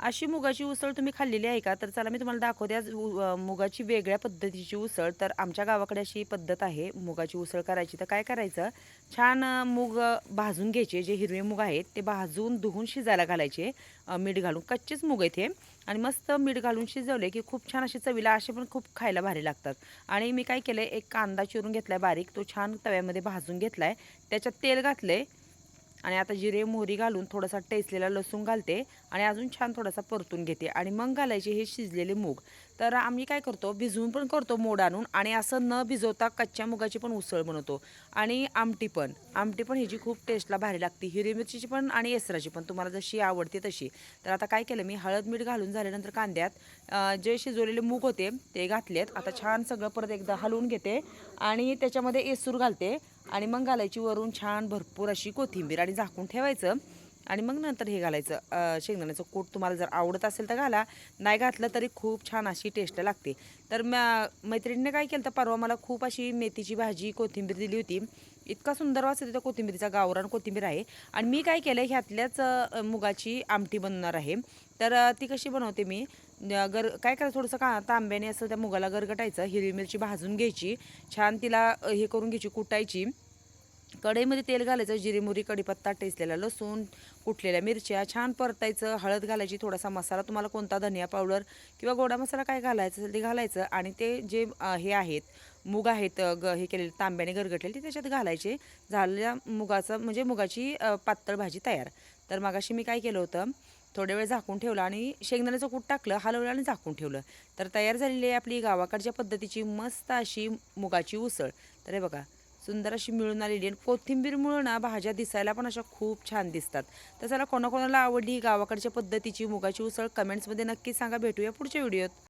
अशी मुगाची उसळ तुम्ही खाल्लेली आहे का? तर चला मी तुम्हाला दाखवते आज मुगाची वेगळ्या पद्धतीची उसळ. तर आमच्या गावाकडे अशी पद्धत आहे मुगाची उसळ करायची. तर काय करायचं, छान मूग भाजून घ्यायचे. जे हिरवे मूग आहेत ते भाजून धुवून शिजायला घालायचे, मीठ घालून. कच्चेच मूग आहेत हे. आणि मस्त मीठ घालून शिजवले की खूप छान असे चवीला असे पण खूप खायला भारी लागतात. आणि मी काय केलं, एक कांदा चिरून घेतलाय बारीक, तो छान तव्यामध्ये भाजून घेतलाय. त्याच्यात तेल घातले आणि आता जिरे मोहरी घालून थोडासा टेचलेला लसूण घालते आणि अजून छान थोडासा परतून घेते आणि मग घालायचे हे शिजलेले मूग. तर आम्ही काय करतो, भिजवून पण करतो मोड आणून आणि असं न भिजवता कच्च्या मुगाची पण उसळ बनवतो. आणि आमटी पण ह्याची खूप टेस्टला भारी लागते, हिरवी मिरचीची पण आणि एसराची पण, तुम्हाला जशी आवडते तशी. तर आता काय केलं मी, हळद मीठ घालून झाल्यानंतर कांद्यात जे शिजवलेले मूग होते ते घातलेत. आता छान सगळं परत एकदा हलवून घेते आणि त्याच्यामध्ये एसूर घालते आणि मग घालायची वरून छान भरपूर अशी कोथिंबीर आणि झाकून ठेवायचं. आणि मग नंतर हे घालायचं, शेंगदाण्याचं कूट. तुम्हाला जर आवडत असेल तर घाला, नाही घातलं तरी खूप छान अशी टेस्ट लागते. तर मैत्रिणीने काय केलं, तर परवा मला खूप अशी मेथीची भाजी कोथिंबीर दिली होती. इतका सुंदर वास येतो त्या कोथिंबीरीचा, गावरान कोथिंबीर आहे. आणि मी काय केलं, ह्यातल्याच मुगाची आमटी बनवणार आहे. तर ती कशी बनवते मी, काय करायचं, थोडंसं तांब्याने असं त्या मुगाला गरगटायचं, हिरवी मिरची भाजून घ्यायची, छान तिला हे करून घ्यायची, कुटायची. कढईमध्ये तेल घालायचं, जिरी मोहरी कढीपत्ता टेचलेला लसूण कुटलेल्या मिरच्या छान परतायचं, हळद घालायची, थोडासा मसाला तुम्हाला कोणता, धनिया पावडर किंवा गोडा मसाला काय घालायचं असेल ते घालायचं. आणि ते जे हे आहेत मूग आहेत, हे केलेले तांब्याने गरगटलेले, ते त्याच्यात घालायचे. झालेल्या मुगाचं म्हणजे मुगाची पातळ भाजी तयार. तर मगाशी मी काय केलं होतं, थोड्या वेळ झाकून ठेवलं आणि शेंगदाण्याचं कूट टाकलं, हलवलं आणि झाकून ठेवलं. तर तयार झालेली आहे आपली गावाकडच्या पद्धतीची मस्त अशी मुगाची उसळ. तर हे बघा, सुंदर अशी मिळून आलेली आहे. कोथिंबीरमुळं ना भाज्या दिसायला पण अशा खूप छान दिसतात. तर चला, कोणाकोणाला आवडली ही गावाकडच्या पद्धतीची मुगाची उसळ कमेंट्समध्ये नक्की सांगा. भेटूया पुढच्या व्हिडिओत.